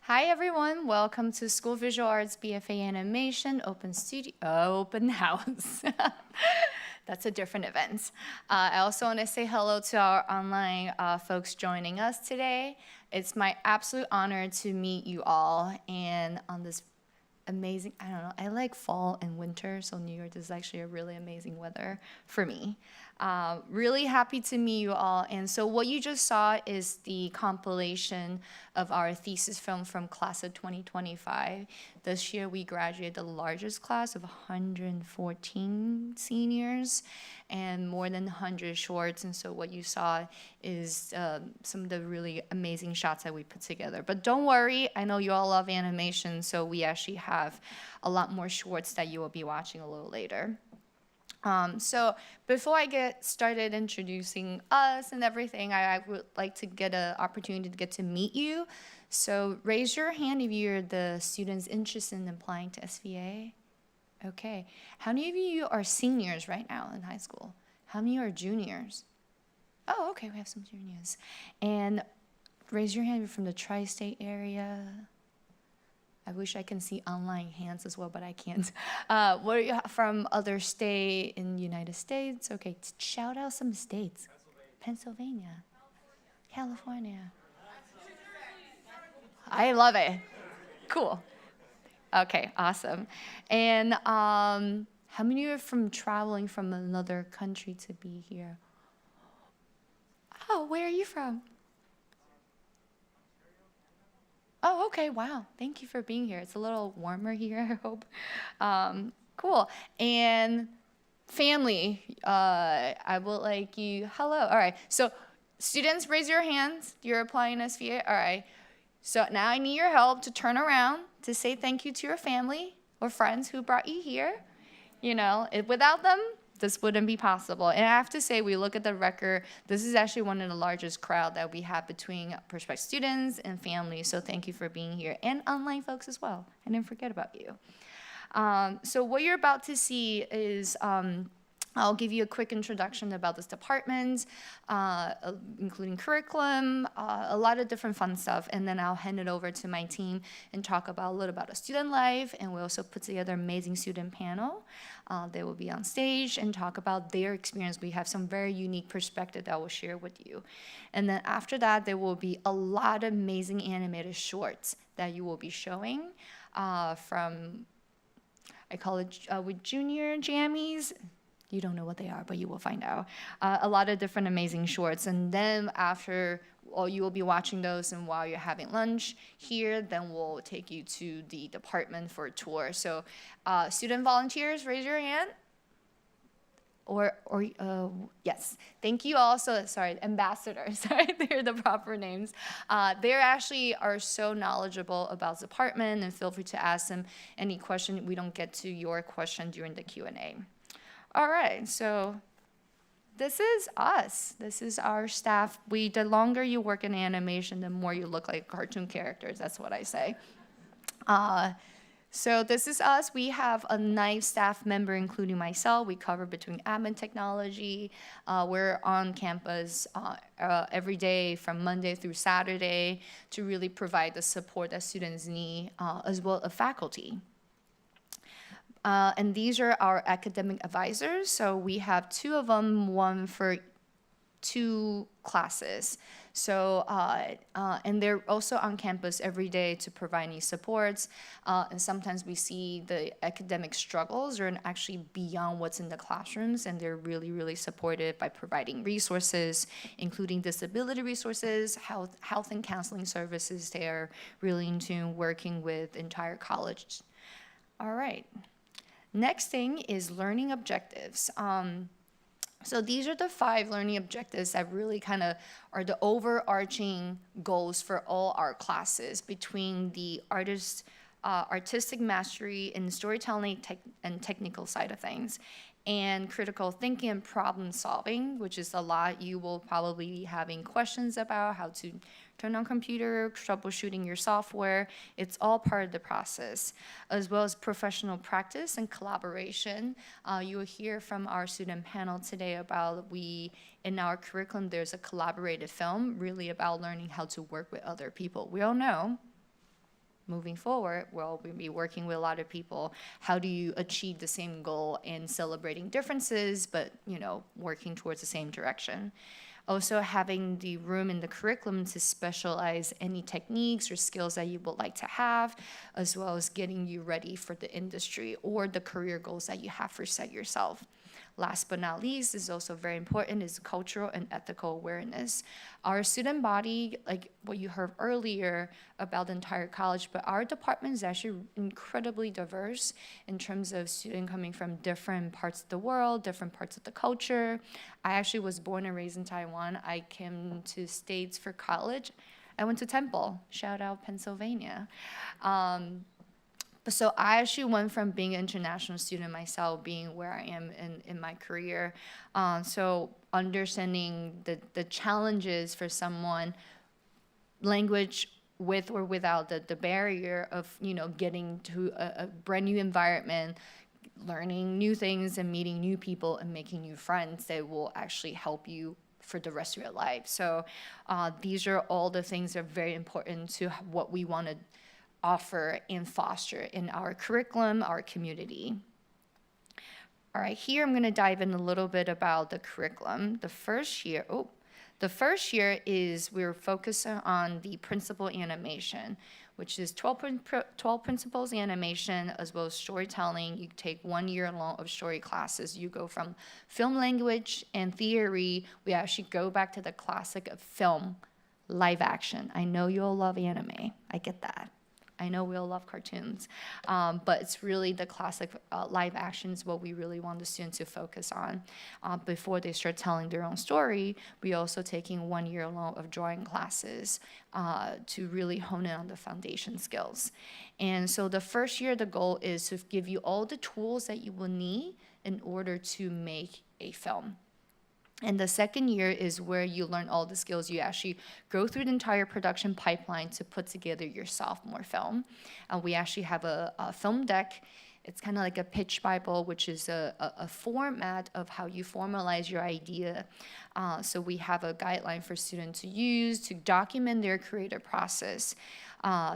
Hi everyone, welcome to School Visual Arts BFA Animation Open House. That's a different event. I also want to say hello to our online folks joining us today. It's my absolute honor to meet you all and on this amazing, I don't know, I like fall and winter, so New York is actually a really amazing weather for me. Really happy to meet you all. And so what you just saw is the compilation of our thesis film from class of 2025. This year we graduated the largest class of 114 seniors and more than 100 shorts. And so what you saw is some of the really amazing shots that we put together. But don't worry, I know you all love animation, so we actually have a lot more shorts that you will be watching a little later. So before I get started introducing us and everything, I would like to get an opportunity to get to meet you. So raise your hand if you're the students interested in applying to SVA. Okay. How many of you are seniors right now in high school? How many are juniors? Oh, okay, we have some juniors. And raise your hand if you're from the tri-state area. I wish I can see online hands as well, but I can't. What are you from other state in the United States? Okay, shout out some states. Pennsylvania. California. I love it. Cool. Okay, awesome. And how many are from traveling from another country to be here? Oh, where are you from? Oh, okay, wow. Thank you for being here. It's a little warmer here, I hope. Cool. And family, I would like you, hello. All right, so students, raise your hands. You're applying SVA. All right. So now I need your help to turn around to say thank you to your family or friends who brought you here. You know, without them, this wouldn't be possible. And I have to say, we look at the record, this is actually one of the largest crowd that we have between prospective students and families. So thank you for being here. And online folks as well. I didn't forget about you. So what you're about to see is I'll give you a quick introduction about this department, including curriculum, a lot of different fun stuff, and then I'll hand it over to my team and talk about a little about a student life, and we also put together an amazing student panel. They will be on stage and talk about their experience. We have some very unique perspective that we'll share with you. And then after that, there will be a lot of amazing animated shorts that you will be showing from, I call it with junior jammies. You don't know what they are, but you will find out. A lot of different amazing shorts. And then after, well, you will be watching those, and while you're having lunch here, then we'll take you to the department for a tour. So student volunteers, raise your hand. Yes, thank you also, sorry, ambassadors, sorry, they're the proper names. They actually are so knowledgeable about the department, and feel free to ask them any question. We don't get to your question during the Q&A. All right, so this is us. This is our staff. The longer you work in animation, the more you look like cartoon characters. That's what I say. So this is us. We have a nice staff member, including myself. We cover between admin technology. We're on campus every day from Monday through Saturday to really provide the support that students need, as well as faculty. And these are our academic advisors. So we have two of them, one for 2 classes. So, and they're also on campus every day to provide any supports. And sometimes we see the academic struggles are actually beyond what's in the classrooms, and they're really, really supportive by providing resources, including disability resources, health and counseling services. They're really in tune working with entire college. All right. Next thing is learning objectives. So these are the 5 learning objectives that really kind of are the overarching goals for all our classes between the artistic mastery and storytelling and technical side of things, and critical thinking and problem solving, which is a lot you will probably be having questions about how to turn on computer, troubleshooting your software. It's all part of the process, as well as professional practice and collaboration. You will hear from our student panel today about in our curriculum, there's a collaborative film really about learning how to work with other people. We all know moving forward, we'll be working with a lot of people. How do you achieve the same goal and celebrating differences, but, working towards the same direction? Also, having the room in the curriculum to specialize any techniques or skills that you would like to have, as well as getting you ready for the industry or the career goals that you have for set yourself. Last but not least, is also very important, is cultural and ethical awareness. Our student body, like what you heard earlier about the entire college, but our department is actually incredibly diverse in terms of students coming from different parts of the world, different parts of the culture. I actually was born and raised in Taiwan. I came to States for college. I went to Temple, shout out Pennsylvania. So I actually went from being an international student myself, being where I am in my career. So understanding the challenges for someone, language with or without the barrier of, getting to a brand new environment, learning new things and meeting new people and making new friends that will actually help you for the rest of your life. So these are all the things that are very important to what we want to offer and foster in our curriculum, our community. All right, here I'm going to dive in a little bit about the curriculum. The first year is we're focusing on the principal animation, which is 12 principles animation, as well as storytelling. You take 1 year long of story classes. You go from film language and theory. We actually go back to the classic of film, live action. I know you all love anime. I get that. I know we all love cartoons, but it's really the classic live action is what we really want the students to focus on. Before they start telling their own story, we also taking 1 year long of drawing classes to really hone in on the foundation skills. And so the first year, the goal is to give you all the tools that you will need in order to make a film. And the second year is where you learn all the skills. You actually go through the entire production pipeline to put together your sophomore film. We actually have a film deck. It's kind of like a pitch Bible, which is a format of how you formalize your idea. So we have a guideline for students to use to document their creative process.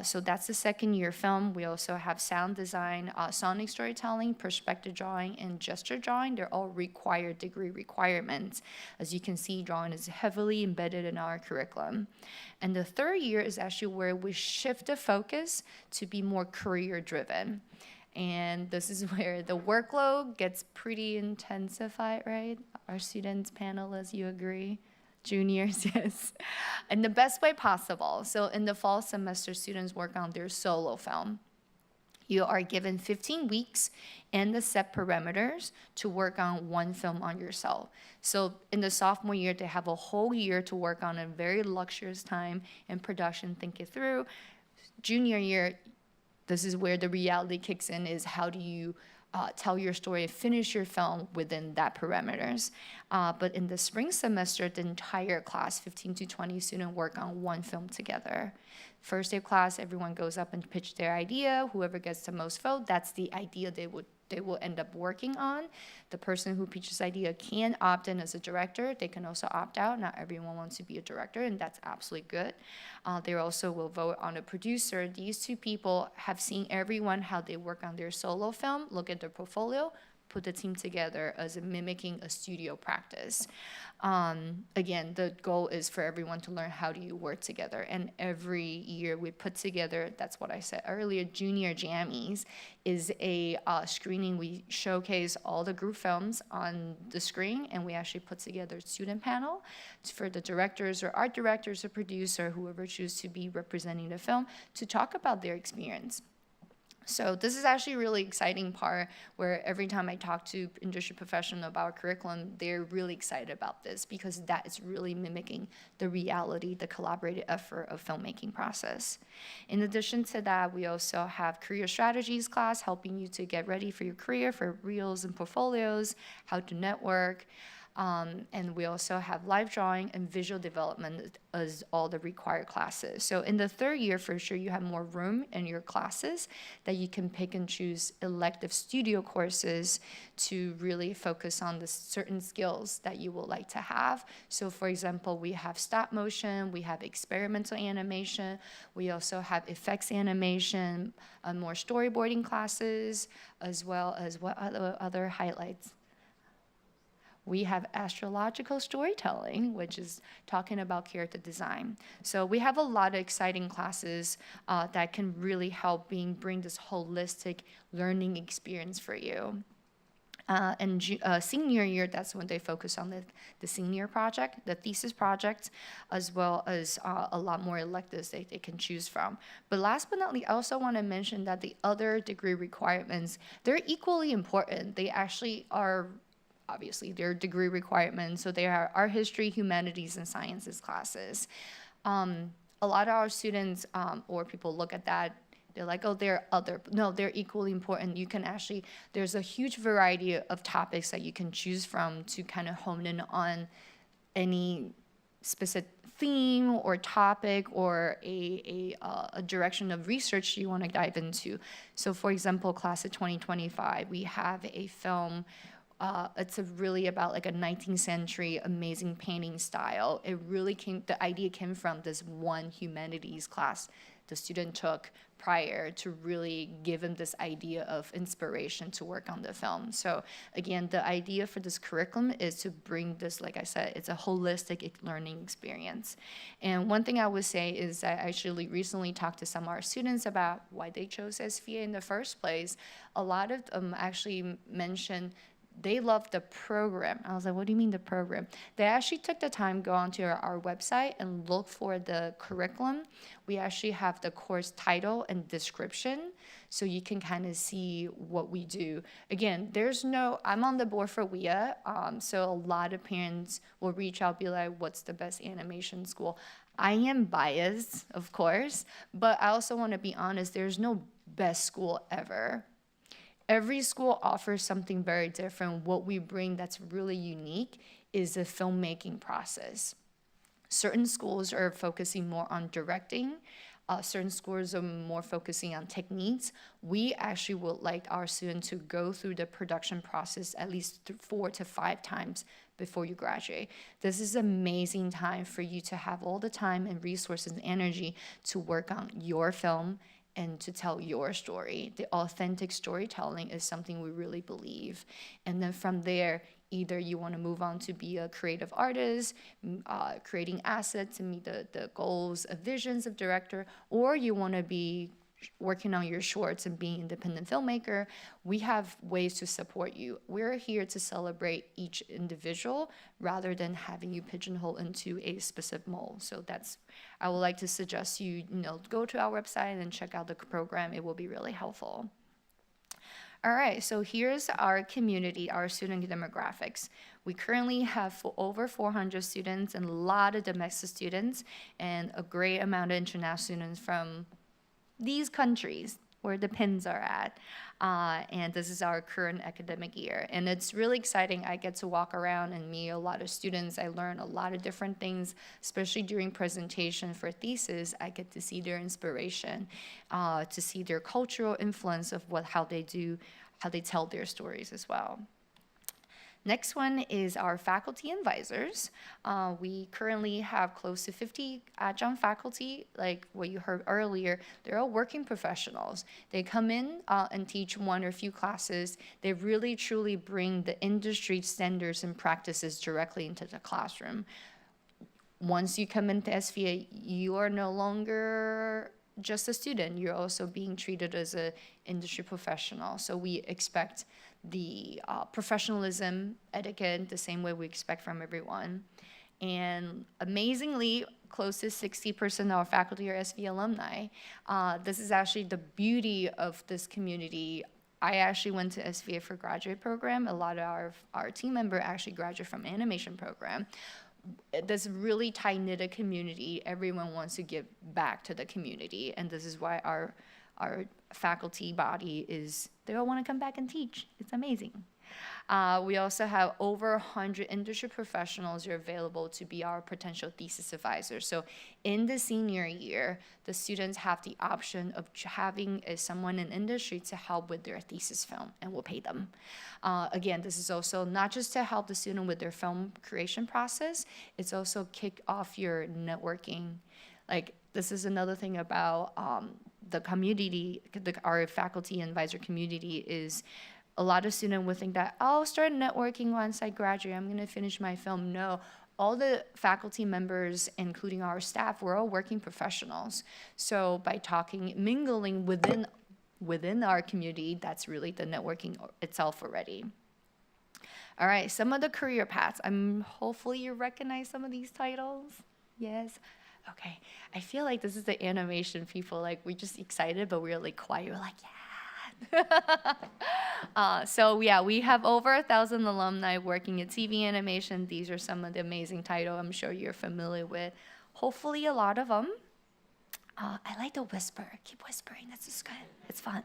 So that's the second year film. We also have sound design, sonic storytelling, perspective drawing, and gesture drawing. They're all required degree requirements. As you can see, drawing is heavily embedded in our curriculum. And the third year is actually where we shift the focus to be more career driven. And this is where the workload gets pretty intensified, right? Our students, panelists, you agree? Juniors, yes. In the best way possible. So in the fall semester, students work on their solo film. You are given 15 weeks and the set parameters to work on one film on yourself. So in the sophomore year, they have a whole year to work on a very luxurious time in production, think it through. Junior year, this is where the reality kicks in, is how do you tell your story, finish your film within that parameters. But in the spring semester, the entire class, 15 to 20 students, work on one film together. First day of class, everyone goes up and pitch their idea. Whoever gets the most vote, that's the idea they will end up working on. The person who pitches idea can opt in as a director. They can also opt out. Not everyone wants to be a director, and that's absolutely good. They also will vote on a producer. These two people have seen everyone how they work on their solo film, look at their portfolio, put the team together as mimicking a studio practice. Again, the goal is for everyone to learn how do you work together. And every year we put together, that's what I said earlier, Junior Jammies is a screening. We showcase all the group films on the screen, and we actually put together a student panel for the directors or art directors or producer, whoever chooses to be representing the film, to talk about their experience. So this is actually a really exciting part where every time I talk to industry professionals about curriculum, they're really excited about this because that is really mimicking the reality, the collaborative effort of filmmaking process. In addition to that, we also have career strategies class helping you to get ready for your career, for reels and portfolios, how to network. And we also have live drawing and visual development as all the required classes. So in the third year, for sure, you have more room in your classes that you can pick and choose elective studio courses to really focus on the certain skills that you would like to have. So for example, we have stop motion, we have experimental animation, we also have effects animation, more storyboarding classes, as well as what other highlights? We have astrological storytelling, which is talking about character design. So we have a lot of exciting classes that can really help bring this holistic learning experience for you. And senior year, that's when they focus on the senior project, the thesis project, as well as a lot more electives they can choose from. But last but not least, I also want to mention that the other degree requirements, they're equally important. They actually are, obviously, they're degree requirements. So they are art history, humanities, and sciences classes. A lot of our students or people look at that, they're like, oh, they're other. No, they're equally important. You can actually, there's a huge variety of topics that you can choose from to kind of hone in on any specific theme or topic or a direction of research you want to dive into. So for example, class of 2025, we have a film. It's really about like a 19th century amazing painting style. It really the idea came from this one humanities class the student took prior to really give him this idea of inspiration to work on the film. So again, the idea for this curriculum is to bring this, like I said, it's a holistic learning experience. And one thing I would say is I actually recently talked to some of our students about why they chose SVA in the first place. A lot of them actually mentioned they love the program. I was like, what do you mean the program? They actually took the time, go onto our website and look for the curriculum. We actually have the course title and description, so you can kind of see what we do. Again, I'm on the board for WIA, so a lot of parents will reach out, be like, what's the best animation school? I am biased, of course, but I also want to be honest, there's no best school ever. Every school offers something very different. What we bring that's really unique is the filmmaking process. Certain schools are focusing more on directing. Certain schools are more focusing on techniques. We actually would like our students to go through the production process at least 4 to 5 times before you graduate. This is an amazing time for you to have all the time and resources and energy to work on your film and to tell your story. The authentic storytelling is something we really believe. And then from there, either you want to move on to be a creative artist, creating assets to meet the goals, visions of director, or you want to be working on your shorts and being an independent filmmaker. We have ways to support you. We're here to celebrate each individual rather than having you pigeonhole into a specific mold. So I would like to suggest you go to our website and check out the program. It will be really helpful. All right, so here's our community, our student demographics. We currently have over 400 students and a lot of domestic students and a great amount of international students from these countries where the pins are at. And this is our current academic year. And it's really exciting. I get to walk around and meet a lot of students. I learn a lot of different things, especially during presentation for thesis. I get to see their inspiration, to see their cultural influence of how they tell their stories as well. Next one is our faculty advisors. We currently have close to 50 adjunct faculty, like what you heard earlier. They're all working professionals. They come in and teach one or a few classes. They really truly bring the industry standards and practices directly into the classroom. Once you come into SVA, you are no longer just a student. You're also being treated as an industry professional. So we expect the professionalism, etiquette, the same way we expect from everyone. And amazingly, close to 60% of our faculty are SVA alumni. This is actually the beauty of this community. I actually went to SVA for graduate program. A lot of our team member actually graduated from animation program. This really tight-knit community. Everyone wants to give back to the community, and this is why our faculty body they all want to come back and teach. It's amazing. We also have over 100 industry professionals who are available to be our potential thesis advisors. So in the senior year, the students have the option of having someone in industry to help with their thesis film, and we'll pay them. Again, this is also not just to help the student with their film creation process, it's also kick off your networking. Like, this is another thing about the community, our faculty and advisor community is a lot of students would think that I'll start networking once I graduate, I'm gonna finish my film. No, all the faculty members, including our staff, we're all working professionals. So by talking, mingling within our community, that's really the networking itself already. All right, some of the career paths. Hopefully you recognize some of these titles. Yes. Okay, I feel like this is the animation people, like we're just excited, but we're like quiet, we're like, yeah. So yeah, we have over 1,000 alumni working in TV animation. These are some of the amazing titles I'm sure you're familiar with. Hopefully a lot of them. I like to whisper, keep whispering, that's just good, it's fun.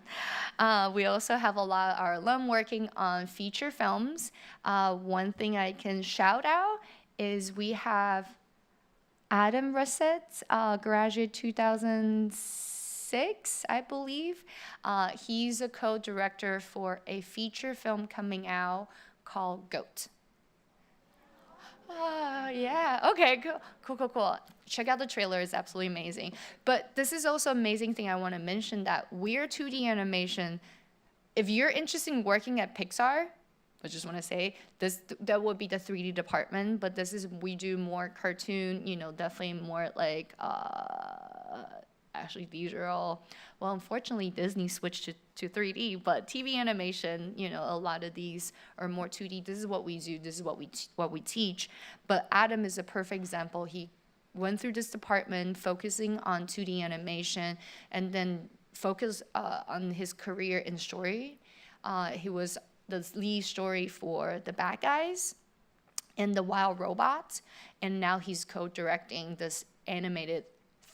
We also have a lot of our alum working on feature films. One thing I can shout out is we have Adam Russett, graduate 2006, I believe. He's a co-director for a feature film coming out called GOAT. Yeah, okay, cool. Check out the trailer, it's absolutely amazing. But this is also an amazing thing I want to mention, that we're 2D animation. If you're interested in working at Pixar, I just want to say that would be the 3D department, but we do more cartoon, definitely more like actually these are all, well, unfortunately Disney switched to 3D, but TV animation, a lot of these are more 2D. This is what we do, this is what we teach. But Adam is a perfect example. He went through this department focusing on 2D animation, and then focused on his career in story. He was the lead story for The Bad Guys and The Wild Robot, and now he's co-directing this animated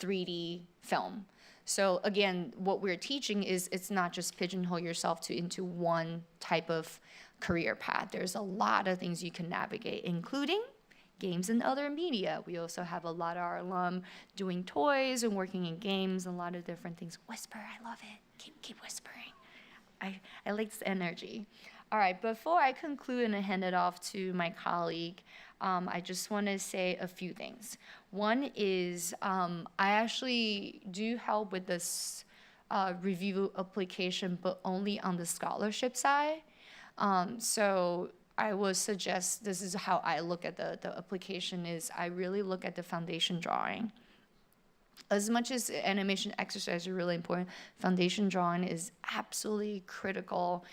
3D film. So again, what we're teaching is it's not just pigeonhole yourself into one type of career path. There's a lot of things you can navigate, including games and other media. We also have a lot of our alum doing toys and working in games, and a lot of different things. Whisper, I love it. Keep whispering. I like this energy. All right, before I conclude and hand it off to my colleague, I just want to say a few things. One is I actually do help with this review application, but only on the scholarship side. So I would suggest, this is how I look at the application, is I really look at the foundation drawing. As much as animation exercise are really important, foundation drawing is absolutely critical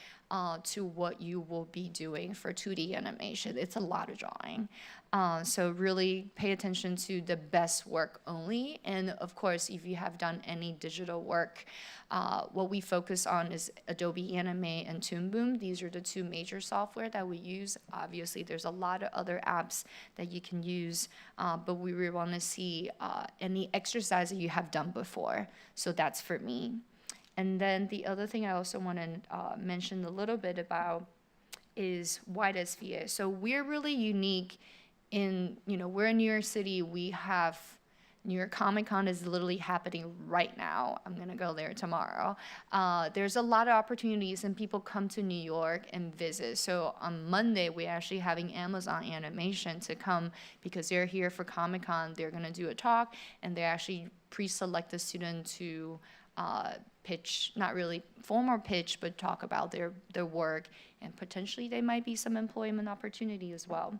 to what you will be doing for 2D animation. It's a lot of drawing. So really pay attention to the best work only. And of course, if you have done any digital work, what we focus on is Adobe Animate and Toon Boom. These are the two major software that we use. Obviously, there's a lot of other apps that you can use, but we really want to see any exercise that you have done before. So that's for me. And then the other thing I also want to mention a little bit about is why the SVA. So we're really unique in, we're in New York City. We have New York Comic Con is literally happening right now. I'm going to go there tomorrow. There's a lot of opportunities, and people come to New York and visit. So on Monday, we're actually having Amazon Animation to come because they're here for Comic Con. They're going to do a talk, and they actually pre-select the student to pitch, not really formal pitch, but talk about their work, and potentially there might be some employment opportunity as well.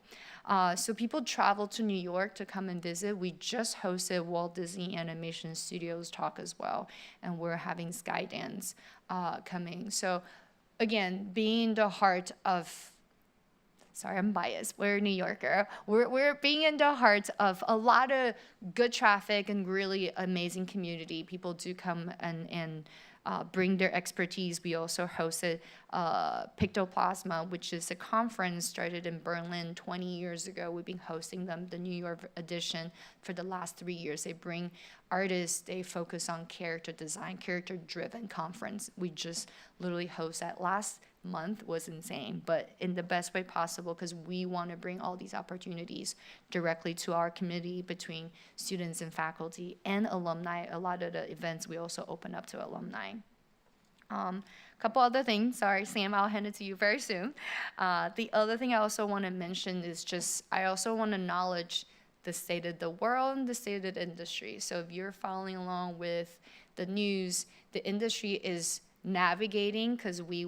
So people travel to New York to come and visit. We just hosted Walt Disney Animation Studios talk as well, and we're having Skydance coming. So again, being the heart of, sorry, I'm biased. We're a New Yorker. We're being in the heart of a lot of good traffic and really amazing community. People do come and bring their expertise. We also hosted Pictoplasma, which is a conference started in Berlin 20 years ago. We've been hosting them, the New York edition, for the last 3 years. They bring artists, they focus on character design, character-driven conference. We just literally host that last month was insane, but in the best way possible, because we want to bring all these opportunities directly to our community between students and faculty and alumni. A lot of the events we also open up to alumni. Couple other things. Sorry, Sam, I'll hand it to you very soon. The other thing I also want to mention is just I also want to acknowledge the state of the world and the state of the industry. So if you're following along with the news, the industry is navigating because we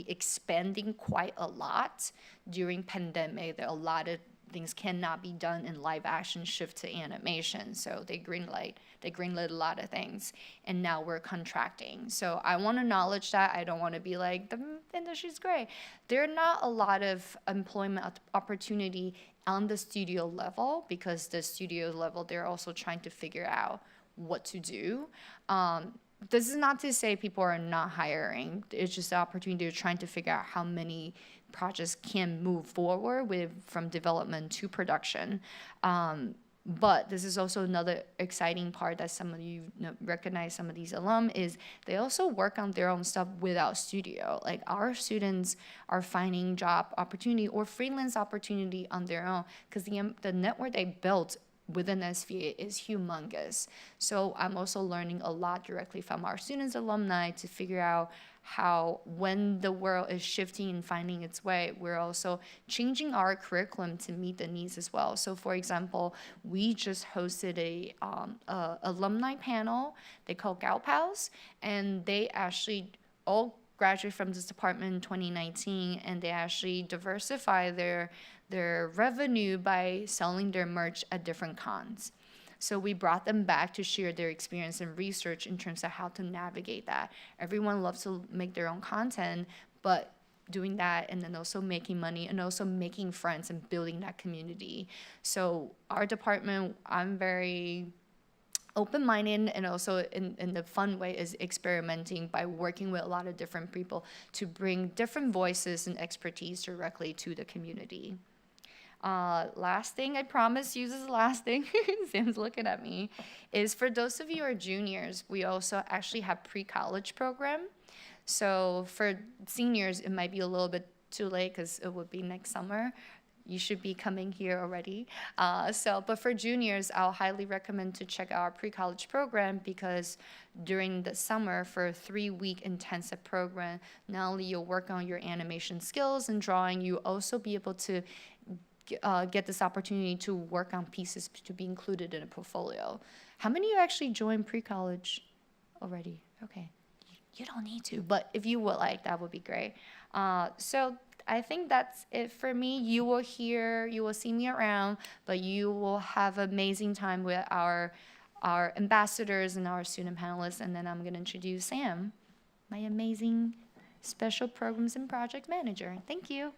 expanding quite a lot during pandemic. There are a lot of things cannot be done in live action, shift to animation. So they greenlit a lot of things, and now we're contracting. So I want to acknowledge that. I don't want to be like, the industry's great. There are not a lot of employment opportunity on the studio level, because the studio level, they're also trying to figure out what to do. This is not to say people are not hiring. It's just the opportunity of trying to figure out how many projects can move forward from development to production. But this is also another exciting part that some of you recognize, some of these alum, is they also work on their own stuff without studio. Like our students are finding job opportunity or freelance opportunity on their own, because the network they built within SVA is humongous. So I'm also learning a lot directly from our students, alumni, to figure out how, when the world is shifting and finding its way, we're also changing our curriculum to meet the needs as well. So for example, we just hosted a alumni panel they call Gal Pals, and they actually all graduated from this department in 2019, and they actually diversify their revenue by selling their merch at different cons. So we brought them back to share their experience and research in terms of how to navigate that. Everyone loves to make their own content, but doing that and then also making money and also making friends and building that community. So our department, I'm very open-minded, and also in the fun way is experimenting by working with a lot of different people to bring different voices and expertise directly to the community. Last thing, I promise you this is the last thing, Sam's looking at me, is for those of you who are juniors, we also actually have pre-college program. So for seniors, it might be a little bit too late because it would be next summer. You should be coming here already. But for juniors, I'll highly recommend to check out our pre-college program, because during the summer, for a 3-week intensive program, not only you'll work on your animation skills and drawing, you also be able to get this opportunity to work on pieces to be included in a portfolio. How many of you actually joined pre-college already? Okay, you don't need to, but if you would like, that would be great. So I think that's it for me. You will see me around, but you will have an amazing time with our ambassadors and our student panelists, and then I'm gonna introduce Sam, my amazing special programs and project manager. Thank you.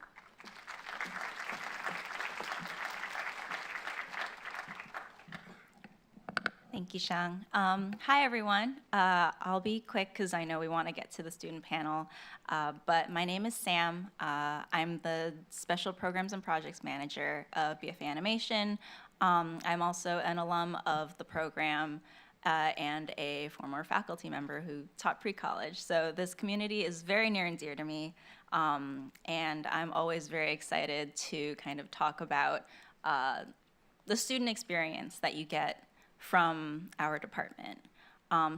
Thank you, Hsiang. Hi, everyone. I'll be quick because I know we want to get to the student panel. But my name is Sam. I'm the Special Programs and Projects Manager of BFA Animation. I'm also an alum of the program and a former faculty member who taught pre-college. So this community is very near and dear to me. And I'm always very excited to kind of talk about the student experience that you get from our department.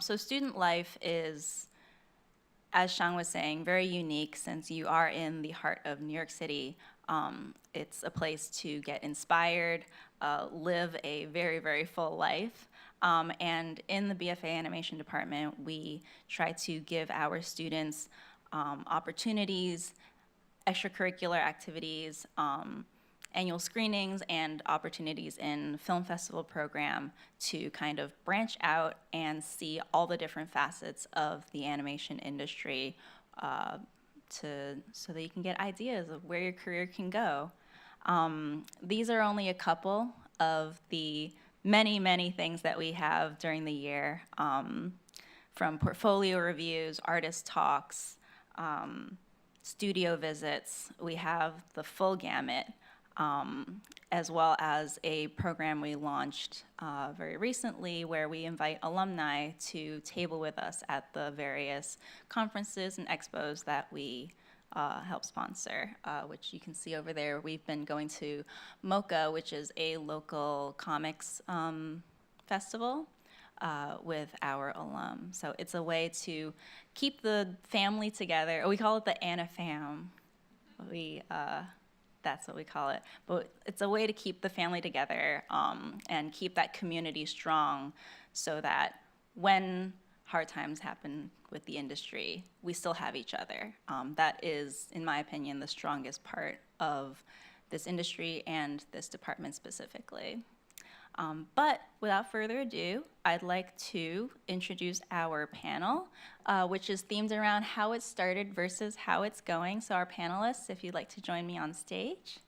So student life is, as Hsiang was saying, very unique since you are in the heart of New York City. It's a place to get inspired, live a very, very full life. And in the BFA Animation Department, we try to give our students opportunities, extracurricular activities, annual screenings, and opportunities in film festival program to kind of branch out and see all the different facets of the animation industry so that you can get ideas of where your career can go. These are only a couple of the many, many things that we have during the year, from portfolio reviews, artist talks, studio visits. We have the full gamut. As well as a program we launched very recently where we invite alumni to table with us at the various conferences and expos that we help sponsor, which you can see over there. We've been going to MoCA, which is a local comics festival with our alum. So it's a way to keep the family together. We call it the ANAFAM. That's what we call it. But it's a way to keep the family together and keep that community strong so that when hard times happen with the industry, we still have each other. That is, in my opinion, the strongest part of this industry and this department specifically. But without further ado, I'd like to introduce our panel, which is themed around how it started versus how it's going. So our panelists, if you'd like to join me on stage.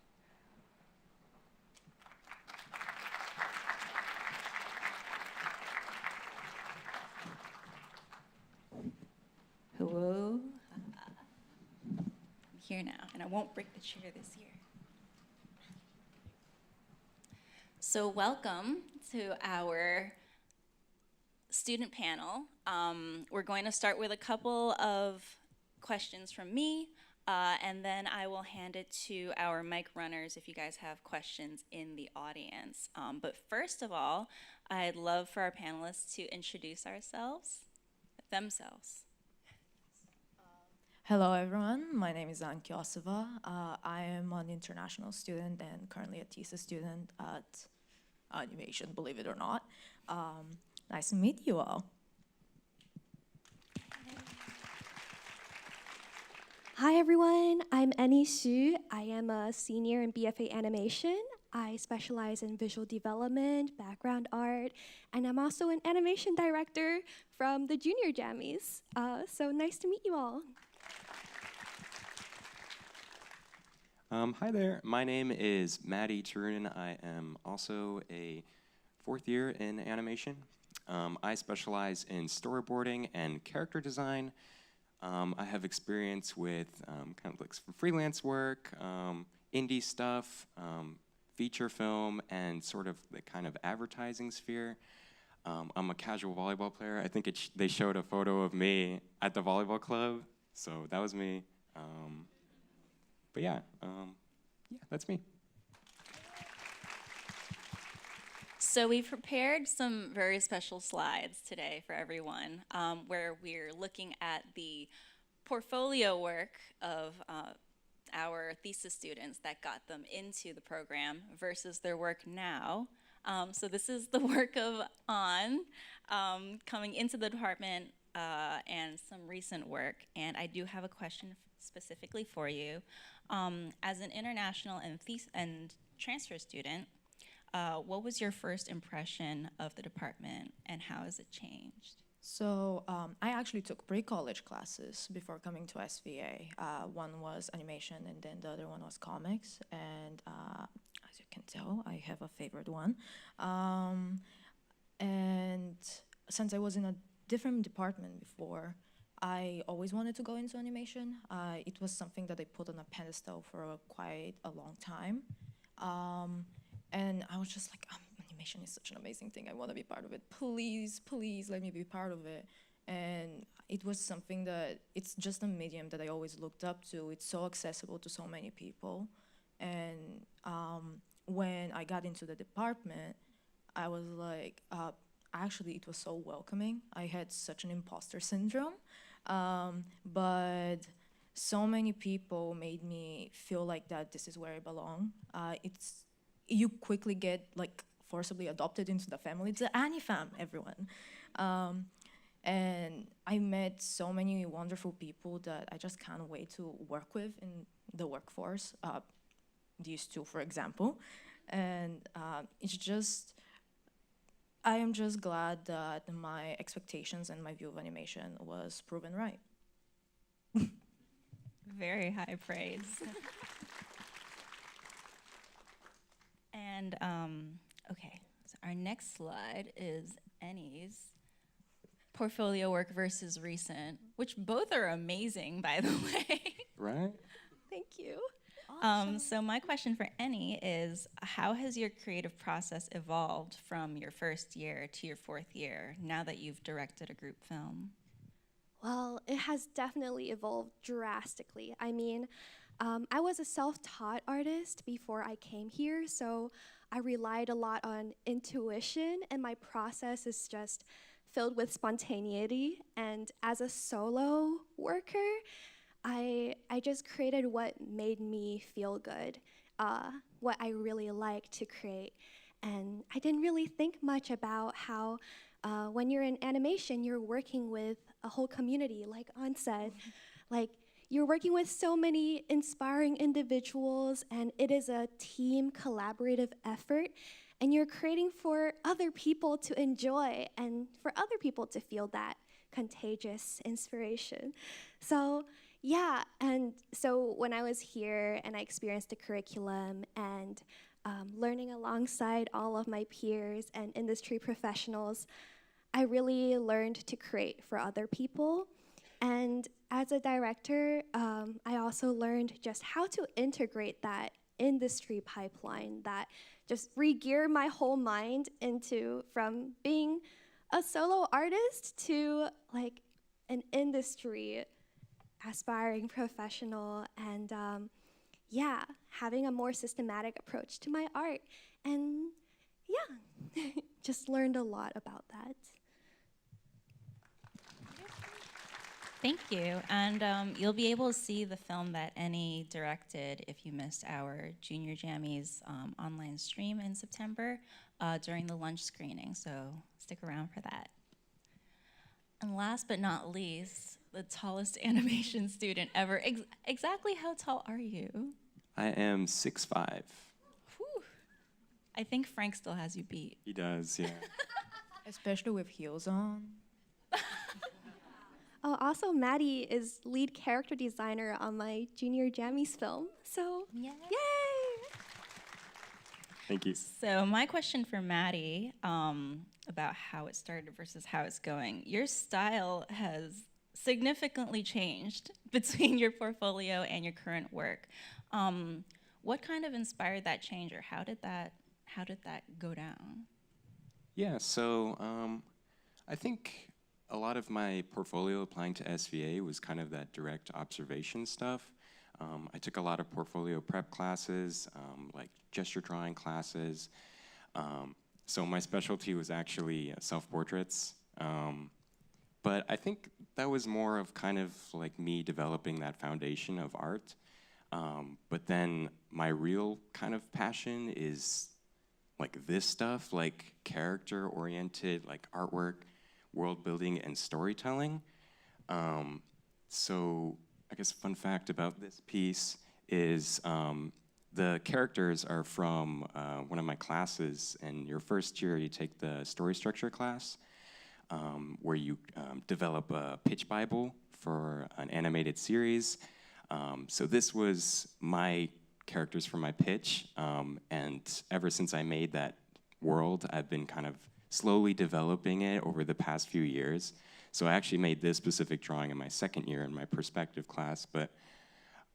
Hello. I'm here now, and I won't break the chair this year. So welcome to our student panel. We're going to start with a couple of questions from me, and then I will hand it to our mic runners if you guys have questions in the audience. But first of all, I'd love for our panelists to introduce themselves. Hello, everyone. My name is Anki Osova. I am an international student and currently a thesis student at animation, believe it or not. Nice to meet you all. Hi everyone, I'm Annie Xu. I am a senior in BFA Animation. I specialize in visual development, background art, and I'm also an animation director from the Junior Jammies. So nice to meet you all. Hi there, my name is Maddie Turunen. I am also a fourth year in animation. I specialize in storyboarding and character design. I have experience with kind of like some freelance work, indie stuff, feature film, and sort of the kind of advertising sphere. I'm a casual volleyball player. I think they showed a photo of me at the volleyball club, so that was me. But yeah, that's me. So we've prepared some very special slides today for everyone, where we're looking at the portfolio work of our thesis students that got them into the program versus their work now. So this is the work of coming into the department and some recent work. And I do have a question specifically for you. As an international and transfer student, what was your first impression of the department and how has it changed? So I actually took pre-college classes before coming to SVA. One was animation and then the other one was comics. And as you can tell, I have a favorite one. And since I was in a different department before, I always wanted to go into animation. It was something that I put on a pedestal for quite a long time. And I was just like, animation is such an amazing thing. I want to be part of it. Please, please let me be part of it. And it was something that, it's just a medium that I always looked up to. It's so accessible to so many people. And when I got into the department, I was like, actually, it was so welcoming. I had such an imposter syndrome. But so many people made me feel like that this is where I belong. You quickly get like forcibly adopted into the family. It's the AniFam, everyone. And I met so many wonderful people that I just can't wait to work with in the workforce. These two, for example. And it's just, I am just glad that my expectations and my view of animation was proven right. Very high praise. And okay, so our next slide is Annie's portfolio work versus recent, which both are amazing, by the way. Right? Thank you. So my question for Annie is, how has your creative process evolved from your first year to your fourth year, now that you've directed a group film? Well, it has definitely evolved drastically. I mean, I was a self-taught artist before I came here, so I relied a lot on intuition, and my process is just filled with spontaneity. And as a solo worker, I just created what made me feel good, what I really like to create. And I didn't really think much about how when you're in animation, you're working with a whole community, like An said. Like, you're working with so many inspiring individuals, and it is a team collaborative effort. And you're creating for other people to enjoy and for other people to feel that contagious inspiration. So, yeah, and so when I was here and I experienced the curriculum and learning alongside all of my peers and industry professionals, I really learned to create for other people. And as a director, I also learned just how to integrate that industry pipeline, that just re-gear my whole mind into from being a solo artist to like an industry aspiring professional, and yeah, having a more systematic approach to my art. And yeah, just learned a lot about that. Thank you. And you'll be able to see the film that Annie directed if you missed our Junior Jammies online stream in September during the lunch screening. So stick around for that. And last but not least, the tallest animation student ever. Exactly how tall are you? I am 6'5". Whew. I think Frank still has you beat. He does, yeah. Especially with heels on. Oh, also, Maddie is lead character designer on my Junior Jammies film. So, Yay! yay! Thank you. So my question for Maddie about how it started versus how it's going. Your style has significantly changed between your portfolio and your current work. What kind of inspired that change, or how did that go down? Yeah, so I think a lot of my portfolio applying to SVA was kind of that direct observation stuff. I took a lot of portfolio prep classes, like gesture drawing classes. So my specialty was actually self-portraits. But I think that was more of kind of like me developing that foundation of art. But then my real kind of passion is like this stuff, like character-oriented, like artwork, world building, and storytelling. So I guess a fun fact about this piece is the characters are from one of my classes. In your first year, you take the story structure class, where you develop a pitch Bible for an animated series. So this was my characters for my pitch, and ever since I made that world, I've been kind of slowly developing it over the past few years. So I actually made this specific drawing in my second year in my perspective class, but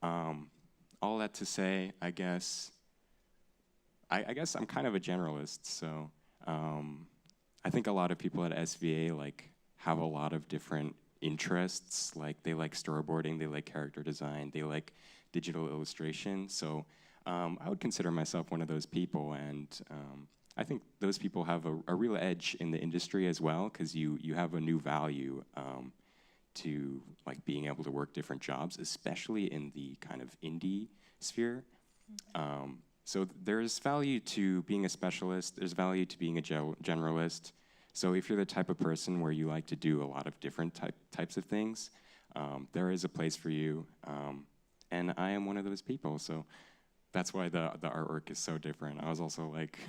all that to say, I guess I'm kind of a generalist, so I think a lot of people at SVA like have a lot of different interests. Like they like storyboarding, they like character design, they like digital illustration. So I would consider myself one of those people, and I think those people have a real edge in the industry as well, because you have a new value to like being able to work different jobs, especially in the kind of indie sphere. So there's value to being a specialist, there's value to being a generalist. So if you're the type of person where you like to do a lot of different types of things, there is a place for you. And I am one of those people, so that's why the artwork is so different. I was also like,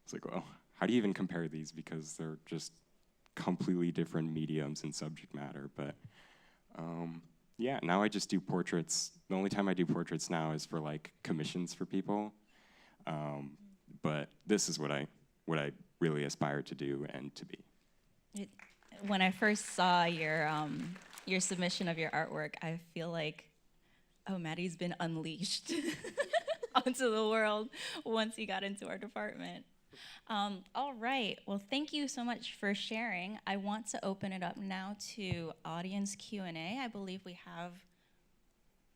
it's like, well, how do you even compare these? Because they're just completely different mediums and subject matter. But yeah, now I just do portraits. The only time I do portraits now is for like commissions for people. But this is what I really aspire to do and to be. When I first saw your submission of your artwork, I feel like, oh, Maddie's been unleashed onto the world once he got into our department. All right. Well, thank you so much for sharing. I want to open it up now to audience Q&A. I believe we have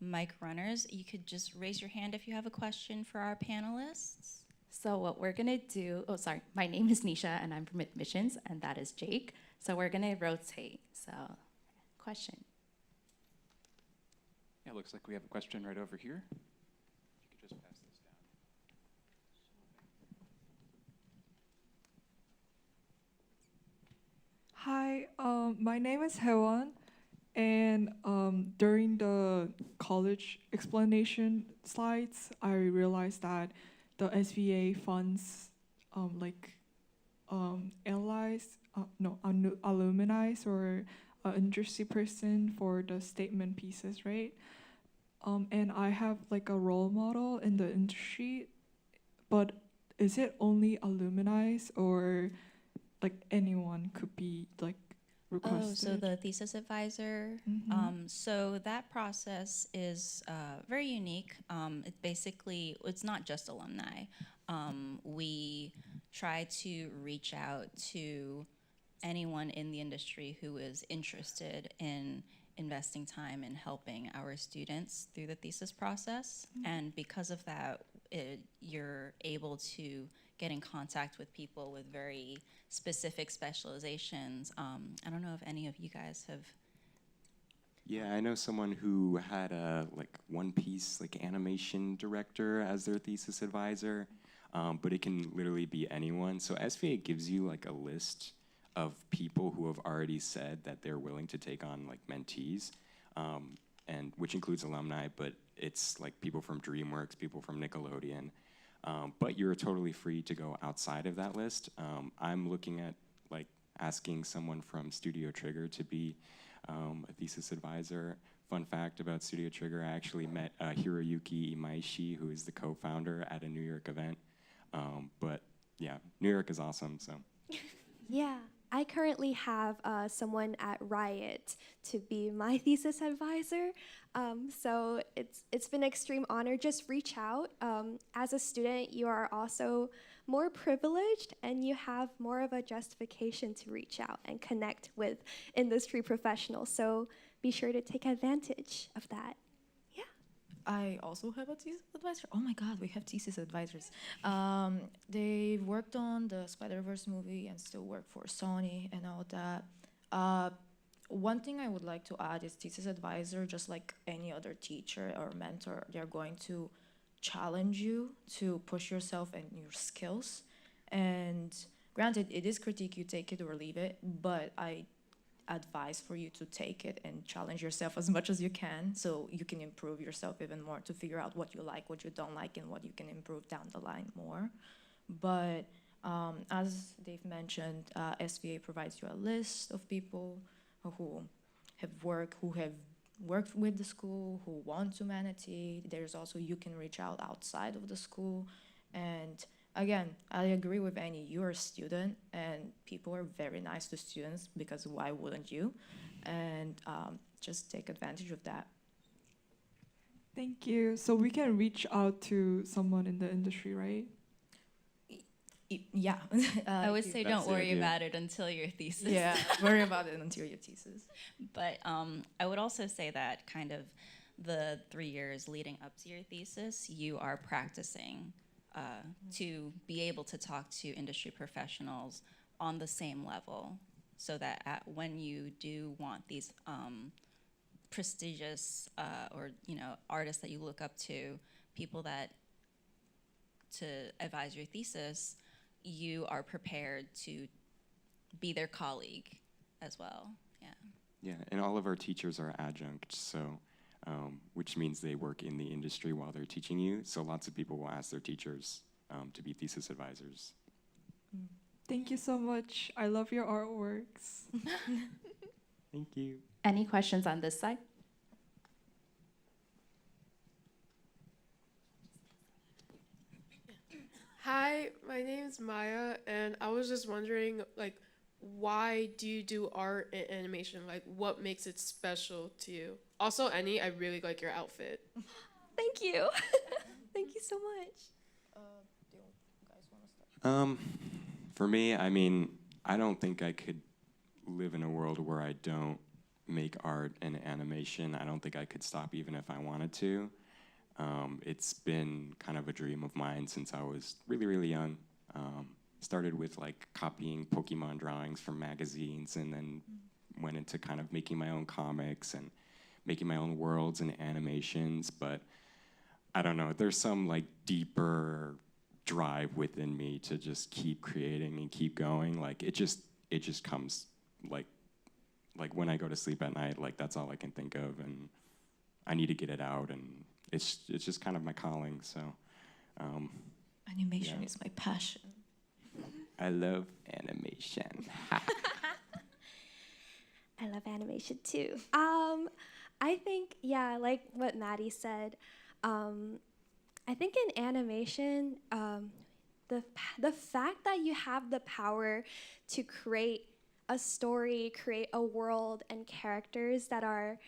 mic runners. You could just raise your hand if you have a question for our panelists. So what we're gonna do, oh sorry, my name is Nisha and I'm from admissions and that is Jake. So we're gonna rotate, so question. Yeah, looks like we have a question right over here. If you could just pass this down. Hi, my name is Hewan, and during the college explanation slides, I realized that the SVA funds alumni or industry person for the statement pieces, right? And I have like a role model in the industry, but is it only alumni or like anyone could be like requested? Oh, so the thesis advisor. So that process is very unique. It's not just alumni. We try to reach out to anyone in the industry who is interested in investing time in helping our students through the thesis process. And because of that, you're able to get in contact with people with very specific specializations. I don't know if any of you guys have. Yeah, I know someone who had a One Piece animation director as their thesis advisor, but it can literally be anyone. So SVA gives you a list of people who have already said that they're willing to take on mentees, and which includes alumni, but it's people from DreamWorks, people from Nickelodeon. But you're totally free to go outside of that list. I'm looking at asking someone from Studio Trigger to be a thesis advisor. Fun fact about Studio Trigger, I actually met Hiroyuki Imaishi, who is the co-founder at a New York event. But yeah, New York is awesome, so. Yeah, I currently have someone at Riot to be my thesis advisor. So it's been an extreme honor. Just reach out. As a student, you are also more privileged and you have more of a justification to reach out and connect with industry professionals. So be sure to take advantage of that. Yeah. I also have a thesis advisor. Oh my God, we have thesis advisors. They worked on the Spider-Verse movie and still work for Sony and all that. One thing I would like to add is thesis advisor, just like any other teacher or mentor, they're going to challenge you to push yourself and your skills. And granted, it is critique, you take it or leave it, but I advice for you to take it and challenge yourself as much as you can so you can improve yourself even more to figure out what you like, what you don't like, and what you can improve down the line more. But as Dave mentioned, SVA provides you a list of people who have worked with the school, who want humanity. There's also, you can reach out outside of the school. And again, I agree with Annie, you're a student and people are very nice to students because why wouldn't you? And just take advantage of that. Thank you. So we can reach out to someone in the industry, right? Yeah. I would say That's don't the worry idea. about it until your thesis. Yeah, worry about it until your thesis. But I would also say that kind of the 3 years leading up to your thesis, you are practicing to be able to talk to industry professionals on the same level, so that when you do want these prestigious or artists that you look up to, people that to advise your thesis, you are prepared to be their colleague as well. Yeah. Yeah, and all of our teachers are adjuncts, so which means they work in the industry while they're teaching you. So lots of people will ask their teachers to be thesis advisors. Thank you so much. I love your artworks. Thank you. Any questions on this side? Hi, my name is Maya, and I was just wondering, why do you do art and animation? What makes it special to you? Also, Annie, I really like your outfit. Thank you. Thank you so much. Do you guys want to For me, I mean, I don't think I could live in a world where I don't make art and animation. I don't think I could stop even if I wanted to. It's been kind of a dream of mine since I was really, really young. Started with like copying Pokemon drawings from magazines, and then went into kind of making my own comics and making my own worlds and animations. But I don't know, there's some like deeper drive within me to just keep creating and keep going. Like it just comes like when I go to sleep at night, like that's all I can think of, and I need to get it out, and it's just kind of my calling. So Animation Yeah. is my passion. I love animation. I love animation too. I think, yeah, like what Maddie said, I think in animation, the fact that you have the power to create a story, create a world and characters that are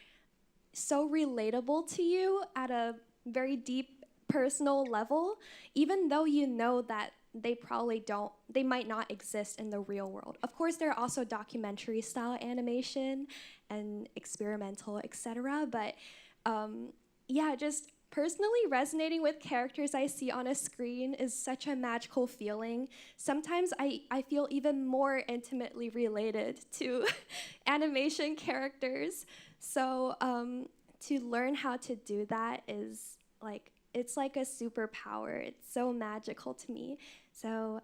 so relatable to you at a very deep personal level, even though you know that they might not exist in the real world. Of course, there are also documentary style animation and experimental, etc. But yeah, just personally resonating with characters I see on a screen is such a magical feeling. Sometimes I feel even more intimately related to animation characters. So to learn how to do that is like, it's like a superpower. It's so magical to me. So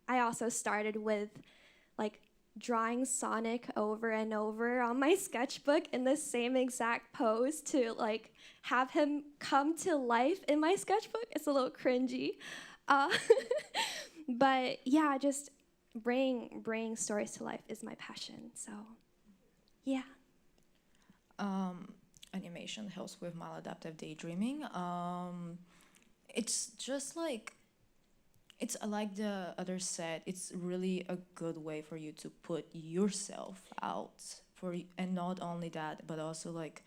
I also started with like drawing Sonic over and over on my sketchbook in the same exact pose to like have him come to life in my sketchbook. It's a little cringy. Uh, but yeah, just bringing stories to life is my passion. So yeah. Animation helps with maladaptive daydreaming. It's just like, it's like the other said, it's really a good way for you to put yourself out and not only that, but also like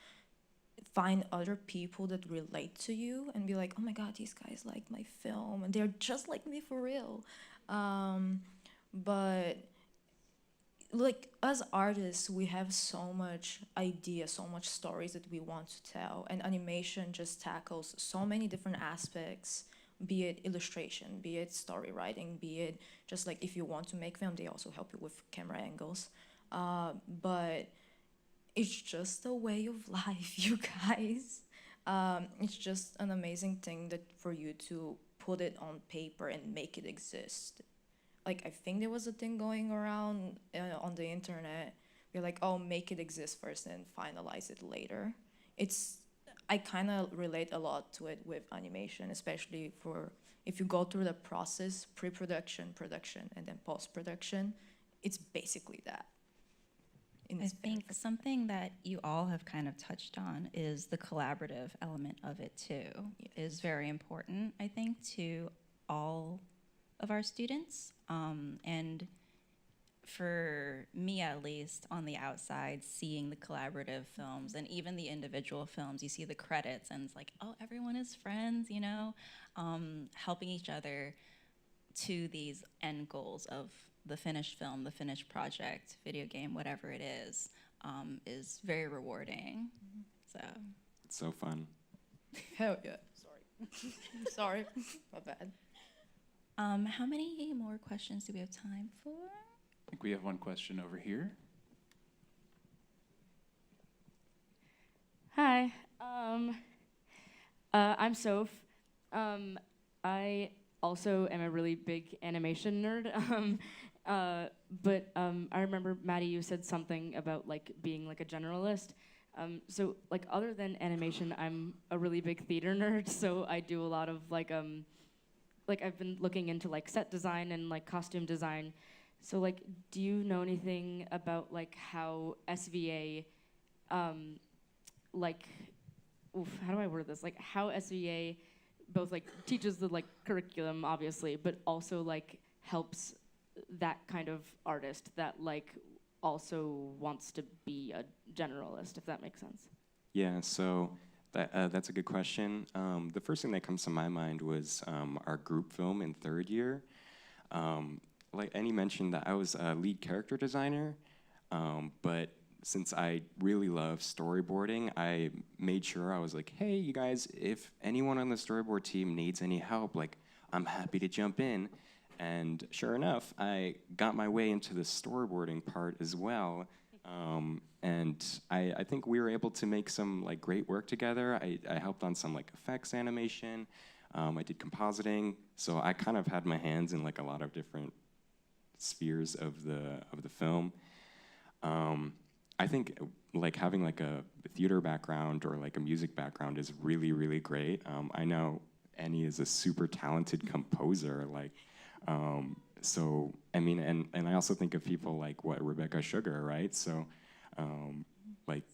find other people that relate to you and be like, oh my god, these guys like my film and they're just like me for real. But like as artists, we have so much idea, so much stories that we want to tell, and animation just tackles so many different aspects, be it illustration, be it story writing, be it just like if you want to make film, they also help you with camera angles. But it's just a way of life, you guys. It's just an amazing thing that for you to put it on paper and make it exist. Like I think there was a thing going around on the internet. You're like, oh, make it exist first and finalize it later. I kind of relate a lot to it with animation, especially for if you go through the process, pre-production, production, and then post-production. It's basically that. I think something that you all have kind of touched on is the collaborative element of it too. Yes. Is very important, I think, to all of our students. And for me, at least, on the outside, seeing the collaborative films and even the individual films, you see the credits and it's like, oh, everyone is friends, you know, helping each other to these end goals of the finished film, the finished project, video game, whatever it is very rewarding. So It's so fun. Hell yeah. Sorry. Sorry. My bad. how many more questions do we have time for? I think we have one question over here. Hi, I'm Soph. I also am a really big animation nerd. But I remember, Maddie, you said something about like being like a generalist. So like other than animation, I'm a really big theater nerd. So I do a lot of like I've been looking into like set design and like costume design. So like, do you know anything about like how SVA, like, how do I word this? Like how SVA both like teaches the like curriculum, obviously, but also like helps that kind of artist that like also wants to be a generalist, if that makes sense. Yeah, so that's a good question. The first thing that comes to my mind was our group film in third year. Like Annie mentioned, that I was a lead character designer, but since I really love storyboarding, I made sure I was like, hey, you guys, if anyone on the storyboard team needs any help, like, I'm happy to jump in. And sure enough, I got my way into the storyboarding part as well. And I think we were able to make some like great work together. I helped on some like effects animation. I did compositing. So I kind of had my hands in like a lot of different spheres of the film. I think like having like a theater background or like a music background is really, really great. I know Annie is a super talented composer. Like, so I mean, and I also think of people like Rebecca Sugar, right? So, like,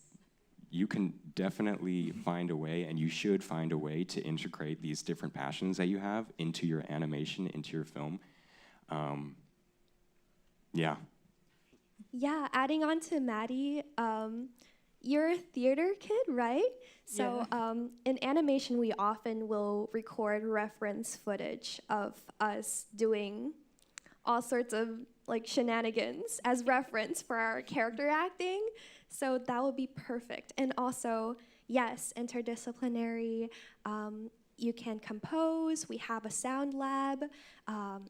you can definitely find a way, and you should find a way to integrate these different passions that you have into your animation, into your film. Yeah. Yeah, adding on to Maddie, you're a theater kid, right? So in animation, we often will record reference footage of us doing all sorts of like shenanigans as reference for our character acting. So that would be perfect. And also, yes, interdisciplinary. You can compose. We have a sound lab.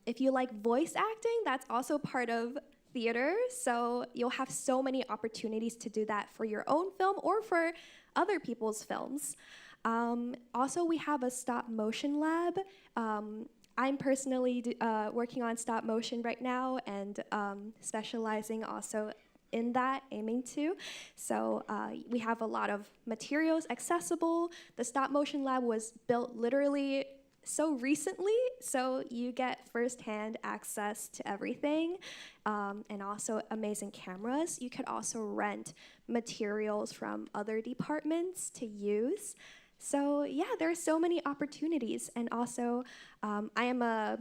If you like voice acting, that's also part of theater, so you'll have so many opportunities to do that for your own film or for other people's films. Also, we have a stop motion lab. I'm personally working on stop motion right now and specializing also in that, aiming to. So we have a lot of materials accessible. The stop motion lab was built literally so recently, so you get firsthand access to everything, and also amazing cameras. You could also rent materials from other departments to use. So yeah, there are so many opportunities. And also, I am a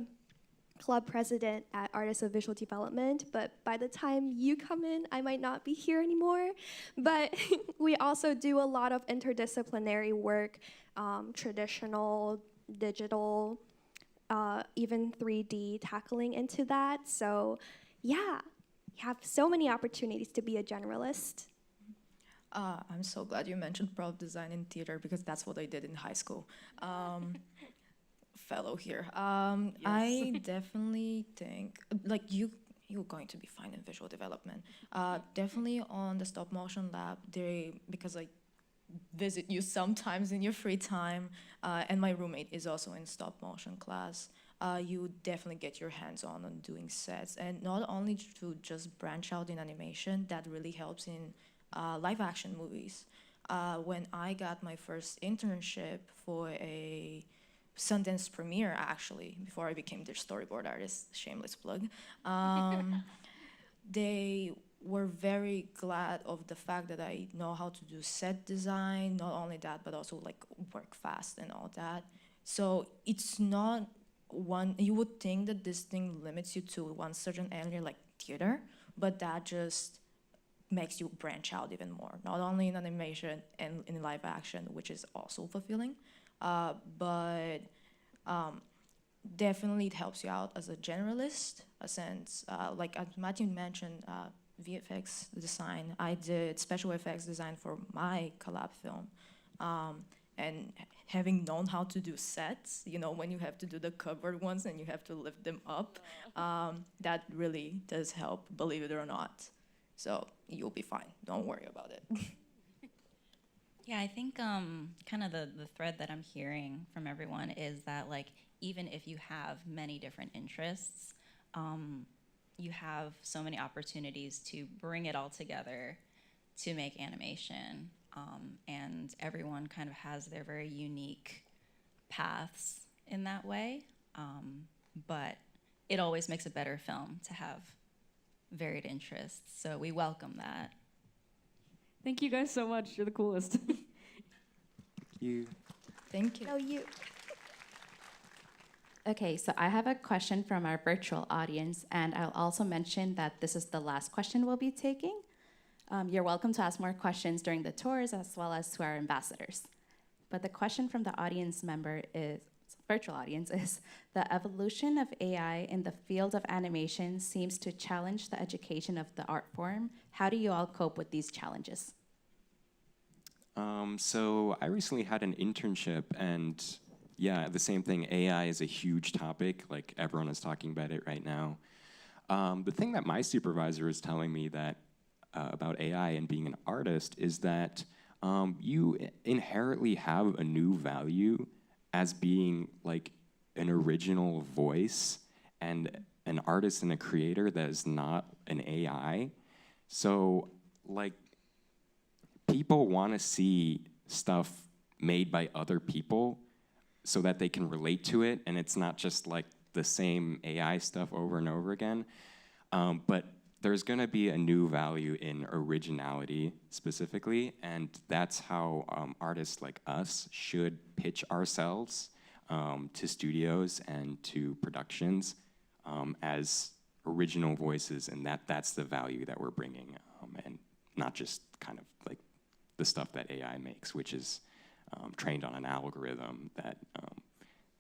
club president at Artists of Visual Development, but by the time you come in, I might not be here anymore. But we also do a lot of interdisciplinary work, traditional, digital, even 3D tackling into that. So yeah, you have so many opportunities to be a generalist. I'm so glad you mentioned prop design in theater because that's what I did in high school. Fellow here. I definitely think like you're going to be fine in visual development. Definitely on the stop motion lab, because I visit you sometimes in your free time, and my roommate is also in stop motion class. You definitely get your hands on doing sets, and not only to just branch out in animation, that really helps in live action movies. When I got my first internship for a Sundance premiere, actually, before I became their storyboard artist, shameless plug, they were very glad of the fact that I know how to do set design, not only that, but also like work fast and all that. So it's not one, you would think that this thing limits you to one certain area like theater, but that just makes you branch out even more, not only in animation and in live action, which is also fulfilling, but definitely it helps you out as a generalist, a sense, like as Matthew mentioned, VFX design. I did special effects design for my collab film. And having known how to do sets, you know, when you have to do the covered ones and you have to lift them up, that really does help, believe it or not. So you'll be fine. Don't worry about it. Yeah, I think kind of the thread that I'm hearing from everyone is that like even if you have many different interests, you have so many opportunities to bring it all together to make animation, and everyone kind of has their very unique paths in that way, but it always makes a better film to have varied interests, so we welcome that. Thank you guys so much. You're the coolest. You. Thank you. No, you. Okay, so I have a question from our virtual audience, and I'll also mention that this is the last question we'll be taking. You're welcome to ask more questions during the tours as well as to our ambassadors. But the question from the audience member is, virtual audience is, the evolution of AI in the field of animation seems to challenge the education of the art form. How do you all cope with these challenges? So I recently had an internship, and yeah, the same thing. AI is a huge topic. Like, everyone is talking about it right now. The thing that my supervisor is telling me that about AI and being an artist is that you inherently have a new value as being like an original voice and an artist and a creator that is not an AI. So, like, people want to see stuff made by other people so that they can relate to it, and it's not just like the same AI stuff over and over again. But there's going to be a new value in originality specifically, and that's how artists like us should pitch ourselves to studios and to productions as original voices, and that's the value that we're bringing, and not just kind of like the stuff that AI makes, which is trained on an algorithm that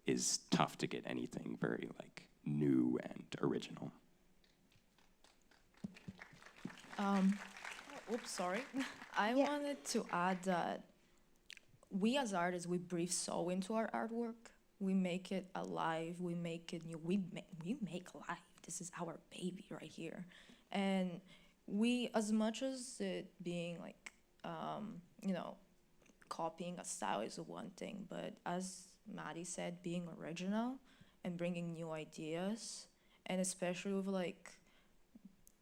is tough to get anything very like new and original. Oops, sorry. I wanted to add that we as artists, we breathe soul into our artwork. We make it alive. We make it new. We make life. This is our baby right here. And we, as much as it being like, copying a style is one thing, but as Maddie said, being original and bringing new ideas, and especially with like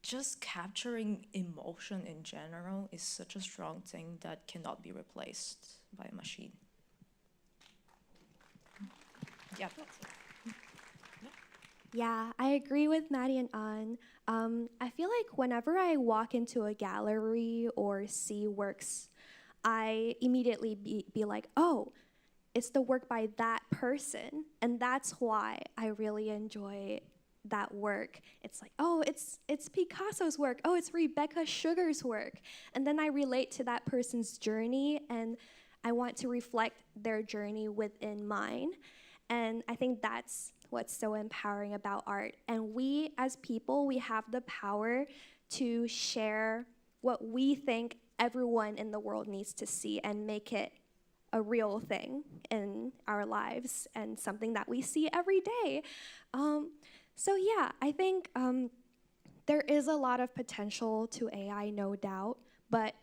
just capturing emotion in general is such a strong thing that cannot be replaced by a machine. Yeah. Yeah, I agree with Maddie and An. I feel like whenever I walk into a gallery or see works, I immediately be like, oh, it's the work by that person. And that's why I really enjoy that work. It's like, oh, it's Picasso's work. Oh, it's Rebecca Sugar's work. And then I relate to that person's journey, and I want to reflect their journey within mine. And I think that's what's so empowering about art. And we, as people, we have the power to share what we think everyone in the world needs to see and make it a real thing in our lives and something that we see every day. So yeah, I think there is a lot of potential to AI, no doubt, but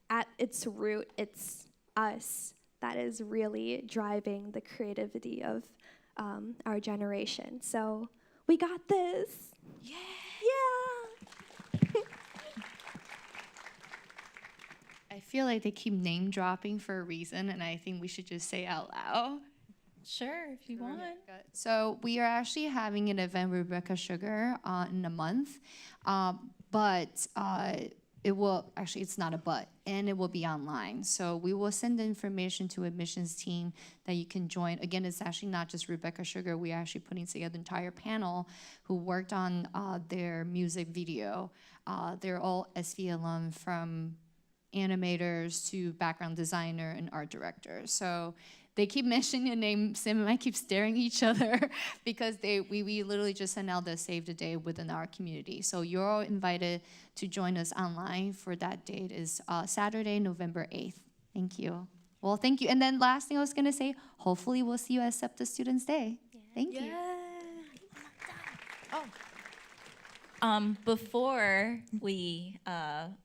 at its root, it's us that is really driving the creativity of our generation. So we got this. Yeah. Yeah. I feel like they keep name dropping for a reason, and I think we should just say out loud. Sure, if you want. So we are actually having an event with Rebecca Sugar in a month, but it will, actually it's not a but, and it will be online. So we will send the information to admissions team that you can join. Again, it's actually not just Rebecca Sugar. We're actually putting together an entire panel who worked on their music video. They're all SVA alum, from animators to background designer and art director. So they keep mentioning your name. Sam and I keep staring at each other because we literally just sent out the save the day within our community. So you're all invited to join us online for that date. Is Saturday, November 8th. Thank you. Well, thank you. And then last thing I was gonna say, hopefully we'll see you at SEPTA Students Day. Yeah. Thank you. Before we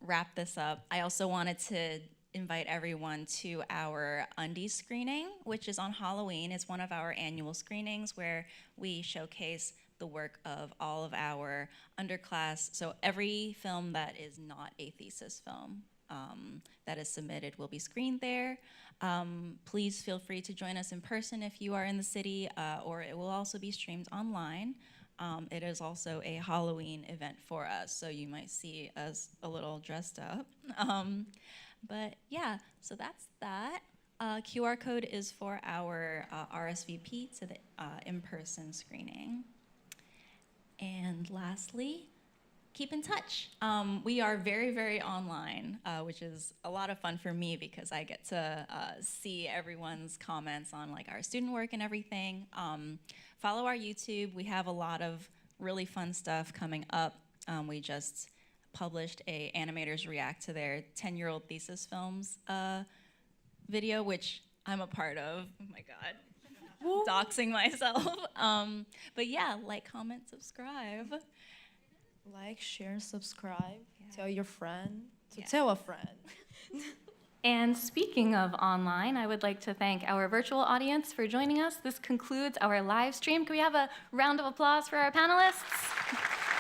wrap this up, I also wanted to invite everyone to our Undies screening, which is on Halloween. It's one of our annual screenings where we showcase the work of all of our underclass. So every film that is not a thesis film that is submitted will be screened there. Please feel free to join us in person if you are in the city, or it will also be streamed online. It is also a Halloween event for us, so you might see us a little dressed up. But yeah, so that's that. QR code is for our RSVP to the in-person screening. And lastly, keep in touch. We are very, very online, which is a lot of fun for me because I get to see everyone's comments on like our student work and everything. Follow our YouTube. We have a lot of really fun stuff coming up. We just published a animators react to their 10-year-old thesis films video, which I'm a part of. Oh my God, doxing myself. But yeah, like, comment, subscribe. Like, share, subscribe. Yeah. Tell your friend to Yeah. tell a friend. And speaking of online, I would like to thank our virtual audience for joining us. This concludes our live stream. Can we have a round of applause for our panelists?